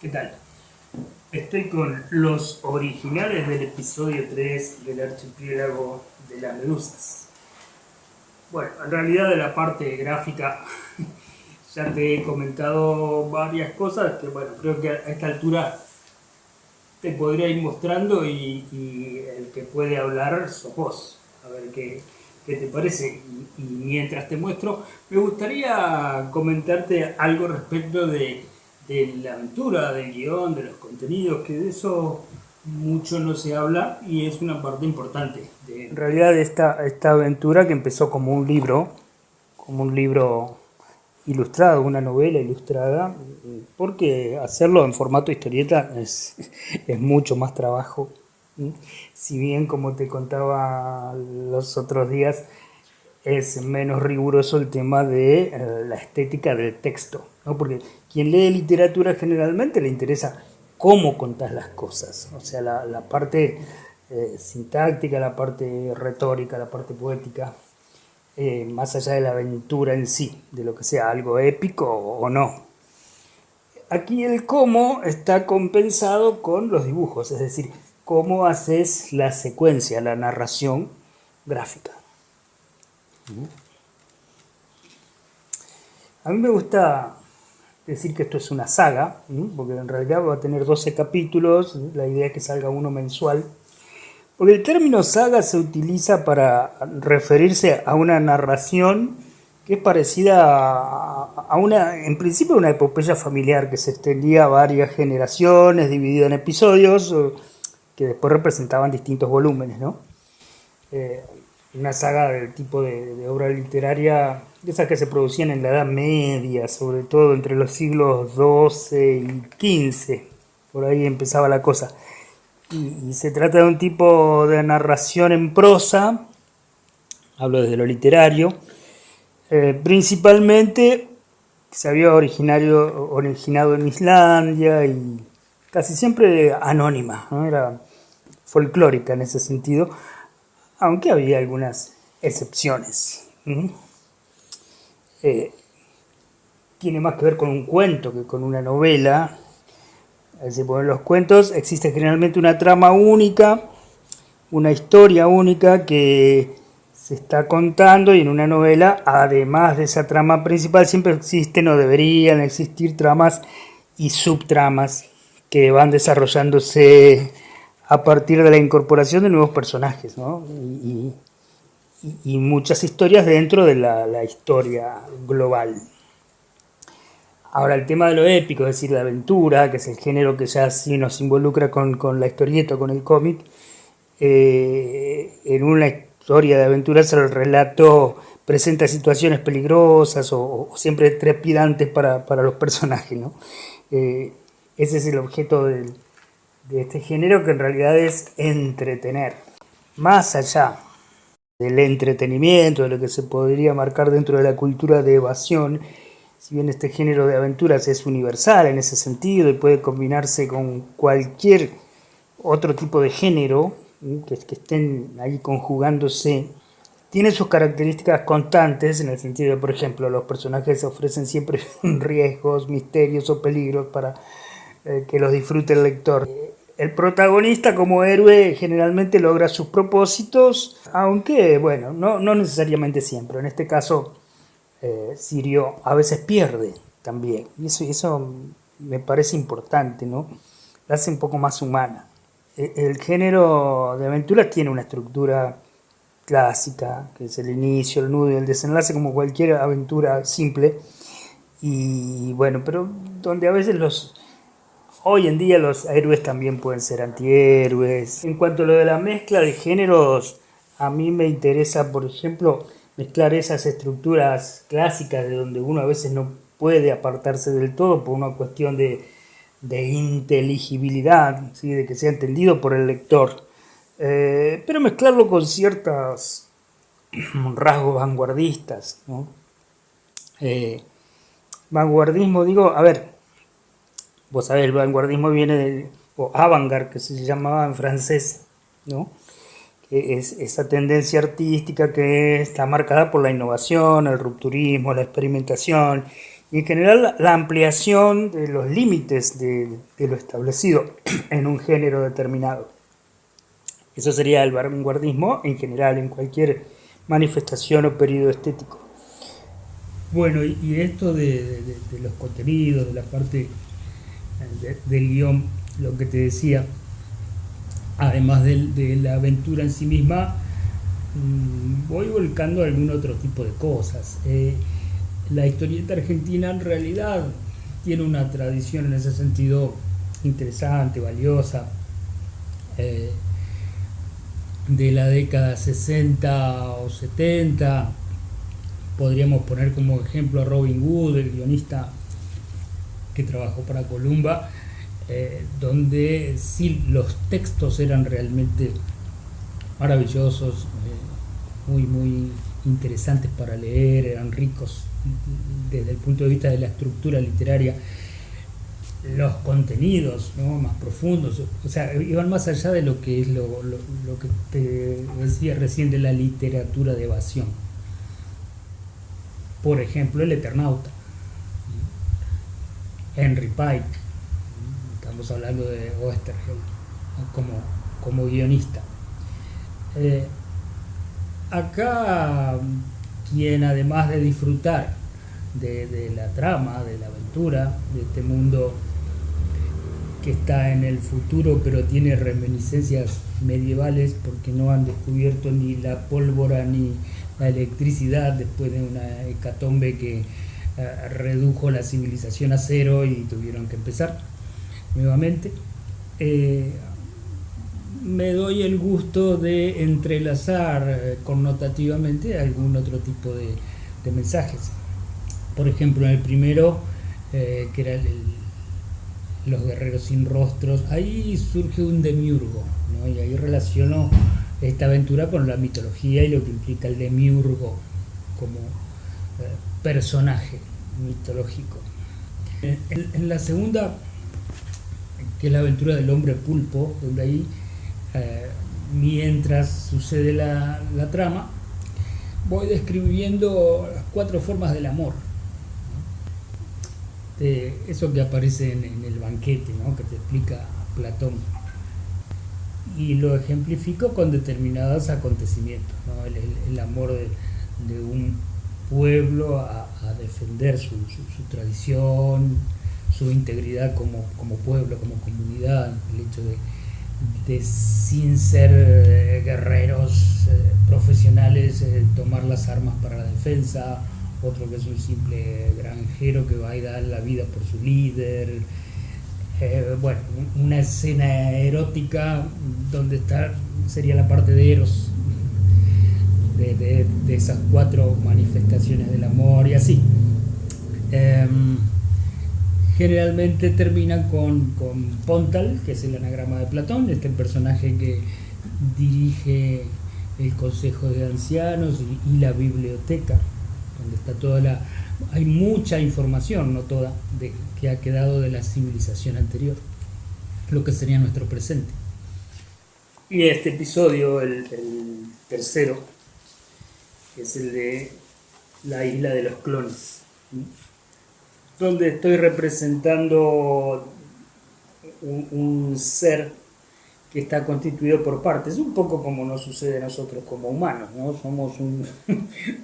¿Qué tal? Estoy con los originales del episodio 3 del archipiélago de las medusas. Bueno, en realidad de la parte gráfica ya te he comentado varias cosas que, bueno, creo que a esta altura te podría ir mostrando y el que puede hablar sos vos. A ver qué te parece. Y mientras te muestro, me gustaría comentarte algo respecto de la aventura, del guión, de los contenidos, que de eso mucho no se habla y es una parte importante. En realidad esta aventura que empezó como un libro ilustrado, una novela ilustrada, porque hacerlo en formato historieta es mucho más trabajo. Si bien, como te contaba los otros días, es menos riguroso el tema de la estética del texto, ¿no? Porque quien lee literatura generalmente le interesa cómo contás las cosas, o sea, la parte sintáctica, la parte retórica, la parte poética, más allá de la aventura en sí, de lo que sea algo épico o no. Aquí el cómo está compensado con los dibujos, es decir, cómo haces la secuencia, la narración gráfica. A mí me gusta decir que esto es una saga, porque en realidad va a tener 12 capítulos, la idea es que salga uno mensual. Porque el término saga se utiliza para referirse a una narración que es parecida a una, en principio, una epopeya familiar que se extendía a varias generaciones, dividida en episodios, que después representaban distintos volúmenes, ¿no? Eh, una saga del tipo de obra literaria, de esas que se producían en la Edad Media, sobre todo entre los siglos XII y XV, por ahí empezaba la cosa. Y se trata de un tipo de narración en prosa, hablo desde lo literario, principalmente se había originado en Islandia y casi siempre anónima, ¿no? Era folclórica en ese sentido, aunque había algunas excepciones. Eh, Tiene más que ver con un cuento que con una novela. Es decir, en los cuentos existe generalmente una trama única, una historia única que se está contando, y en una novela, además de esa trama principal, siempre existen o deberían existir tramas y subtramas que van desarrollándose a partir de la incorporación de nuevos personajes, ¿no? Y muchas historias dentro de la historia global. Ahora, el tema de lo épico, es decir, la aventura, que es el género que ya sí nos involucra con la historieta, con el cómic, en una historia de aventuras el relato presenta situaciones peligrosas o siempre trepidantes para los personajes, ¿no? Ese es el objeto de este género, que en realidad es entretener. Más allá del entretenimiento, de lo que se podría marcar dentro de la cultura de evasión, si bien este género de aventuras es universal en ese sentido y puede combinarse con cualquier otro tipo de género, que estén ahí conjugándose, tiene sus características constantes en el sentido de, por ejemplo, los personajes ofrecen siempre riesgos, misterios o peligros para que los disfrute el lector. El protagonista como héroe generalmente logra sus propósitos, aunque, bueno, no necesariamente siempre. En este caso, Sirio a veces pierde también, y eso me parece importante, ¿no? La hace un poco más humana. El género de aventuras tiene una estructura clásica, que es el inicio, el nudo y el desenlace, como cualquier aventura simple. Y bueno, pero donde a veces hoy en día los héroes también pueden ser antihéroes. En cuanto a lo de la mezcla de géneros, a mí me interesa, por ejemplo, mezclar esas estructuras clásicas de donde uno a veces no puede apartarse del todo por una cuestión de inteligibilidad, ¿sí? De que sea entendido por el lector. Pero mezclarlo con ciertos rasgos vanguardistas, ¿no? Eh, Vanguardismo, digo, a ver, vos sabés, el vanguardismo viene del, o avant-garde, que se llamaba en francés, ¿no? Que es esa tendencia artística que está marcada por la innovación, el rupturismo, la experimentación, y en general la ampliación de los límites de lo establecido en un género determinado. Eso sería el vanguardismo en general, en cualquier manifestación o periodo estético. Bueno, y esto de los contenidos, de la parte del guión, lo que te decía, además de la aventura en sí misma, voy volcando algún otro tipo de cosas. La historieta argentina en realidad tiene una tradición en ese sentido interesante, valiosa, eh, de la década 60 o 70. Podríamos poner como ejemplo a Robin Wood, el guionista que trabajó para Columba, donde sí los textos eran realmente maravillosos, muy interesantes para leer, eran ricos desde el punto de vista de la estructura literaria. Los contenidos, ¿no?, más profundos, o sea, iban más allá de lo que es lo que te decía recién de la literatura de evasión. Por ejemplo, El Eternauta, Henry Pike, estamos hablando de Oesterheld como guionista. Acá, quien además de disfrutar de la trama, de la aventura, de este mundo que está en el futuro pero tiene reminiscencias medievales porque no han descubierto ni la pólvora ni la electricidad después de una hecatombe que redujo la civilización a cero y tuvieron que empezar nuevamente. Me doy el gusto de entrelazar connotativamente algún otro tipo de mensajes. Por ejemplo, en el primero, que era Los guerreros sin rostros, ahí surge un demiurgo, ¿no? Y ahí relaciono esta aventura con la mitología y lo que implica el demiurgo como personaje mitológico. En la segunda, que es la aventura del hombre pulpo, donde ahí, mientras sucede la trama, voy describiendo las 4 formas del amor. Eso que aparece en el banquete, ¿no?, que te explica Platón. Y lo ejemplifico con determinados acontecimientos, ¿no? El amor de un pueblo a defender su tradición, su integridad como pueblo, como comunidad, el hecho de sin ser guerreros profesionales, tomar las armas para la defensa. Otro que es un simple granjero que va a dar la vida por su líder. Bueno, una escena erótica donde sería la parte de Eros, de esas 4 manifestaciones del amor y así. Generalmente termina con Pontal, que es el anagrama de Platón, este personaje que dirige el consejo de ancianos y la biblioteca, donde está hay mucha información, no toda, que ha quedado de la civilización anterior, lo que sería nuestro presente. Y este episodio, el tercero, es el de la isla de los clones, donde estoy representando un ser que está constituido por partes, un poco como nos sucede a nosotros como humanos, ¿no? Somos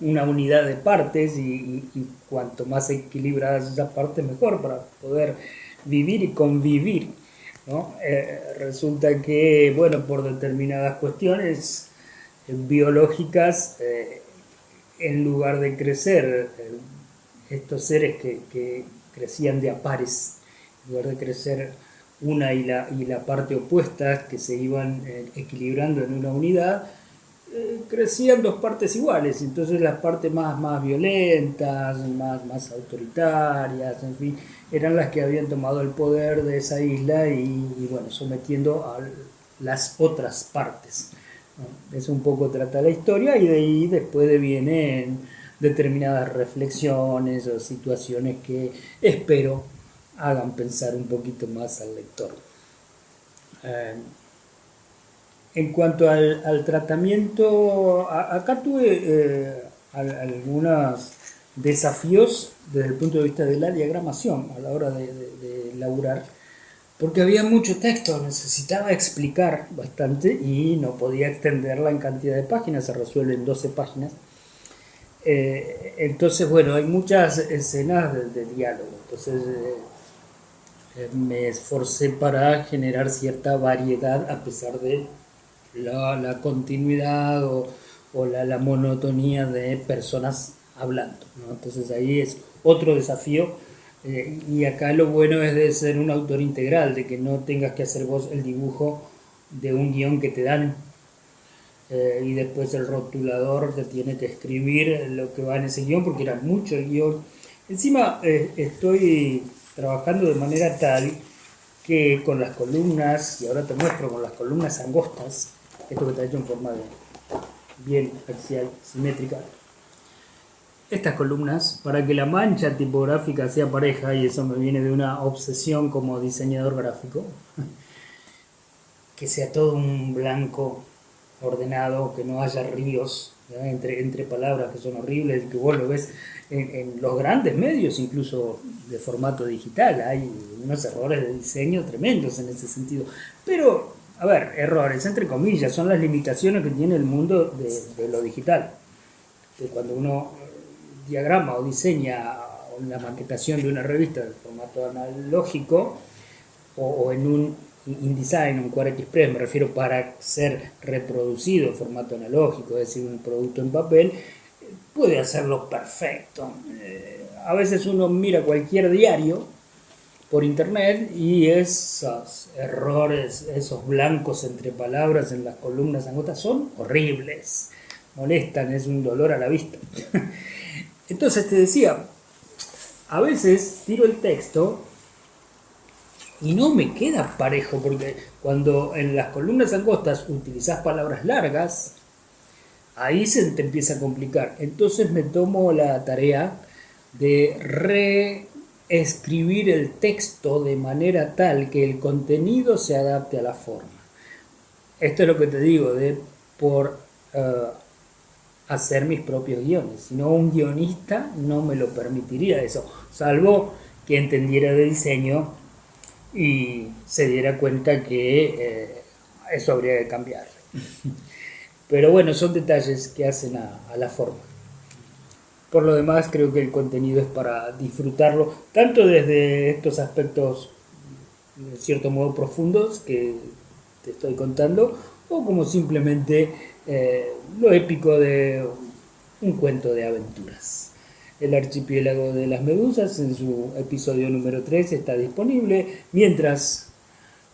una unidad de partes y cuanto más equilibradas esas partes, mejor para poder vivir y convivir, ¿no? Resulta que, bueno, por determinadas cuestiones biológicas, en lugar de crecer, estos seres que crecían de a pares, en lugar de crecer una y la parte opuesta, que se iban equilibrando en una unidad, crecían 2 partes iguales. Entonces las partes más violentas, más autoritarias, en fin, eran las que habían tomado el poder de esa isla y bueno, sometiendo a las otras partes, ¿no? Eso un poco trata la historia y de ahí después vienen determinadas reflexiones o situaciones que espero hagan pensar un poquito más al lector. En cuanto al tratamiento, acá tuve algunas desafíos desde el punto de vista de la diagramación a la hora de laburar, porque había mucho texto, necesitaba explicar bastante y no podía extenderla en cantidad de páginas, se resuelve en 12 páginas. Entonces, bueno, hay muchas escenas de diálogo, entonces me esforcé para generar cierta variedad a pesar de la continuidad o la monotonía de personas hablando, ¿no? Entonces ahí es otro desafío, y acá lo bueno es de ser un autor integral, de que no tengas que hacer vos el dibujo de un guión que te dan, y después el rotulador te tiene que escribir lo que va en ese guión porque era mucho el guión. Encima estoy trabajando de manera tal que con las columnas, y ahora te muestro con las columnas angostas, esto que está hecho en forma de bien axial, simétrica, estas columnas, para que la mancha tipográfica sea pareja, y eso me viene de una obsesión como diseñador gráfico, que sea todo un blanco ordenado, que no haya ríos, ¿no? entre palabras que son horribles, que vos lo ves en los grandes medios, incluso de formato digital, hay unos errores de diseño tremendos en ese sentido. Pero, a ver, errores, entre comillas, son las limitaciones que tiene el mundo de lo digital. Que cuando uno diagrama o diseña la maquetación de una revista en formato analógico o en un InDesign, un QuareXpress, me refiero, para ser reproducido en formato analógico, es decir, un producto en papel, puede hacerlo perfecto. A veces uno mira cualquier diario por internet y esos errores, esos blancos entre palabras en las columnas angostas son horribles, molestan, es un dolor a la vista. Entonces te decía, a veces tiro el texto y no me queda parejo, porque cuando en las columnas angostas utilizás palabras largas, ahí se te empieza a complicar. Entonces me tomo la tarea de reescribir el texto de manera tal que el contenido se adapte a la forma. Esto es lo que te digo, de por hacer mis propios guiones. Si no, un guionista no me lo permitiría eso, salvo que entendiera de diseño y se diera cuenta que eso habría que cambiar. Pero bueno, son detalles que hacen a la forma. Por lo demás, creo que el contenido es para disfrutarlo, tanto desde estos aspectos, de cierto modo, profundos que te estoy contando, o como simplemente lo épico de un cuento de aventuras. El archipiélago de las medusas, en su episodio número 3, está disponible, mientras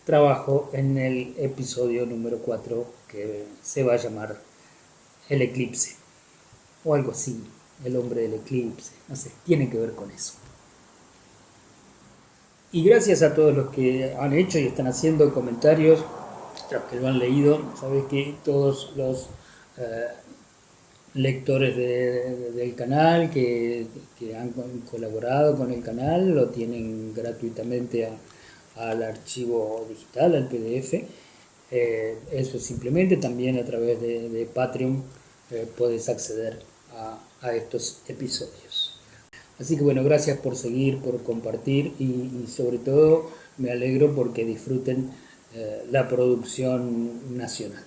trabajo en el episodio número 4, que se va a llamar El Eclipse, o algo así, el hombre del eclipse, no sé, tiene que ver con eso. Y gracias a todos los que han hecho y están haciendo comentarios, los que lo han leído. Sabes que todos los lectores del canal que han colaborado con el canal lo tienen gratuitamente al archivo digital, al PDF. Eso simplemente también a través de Patreon puedes acceder a estos episodios. Así que bueno, gracias por seguir, por compartir y sobre todo me alegro porque disfruten la producción nacional.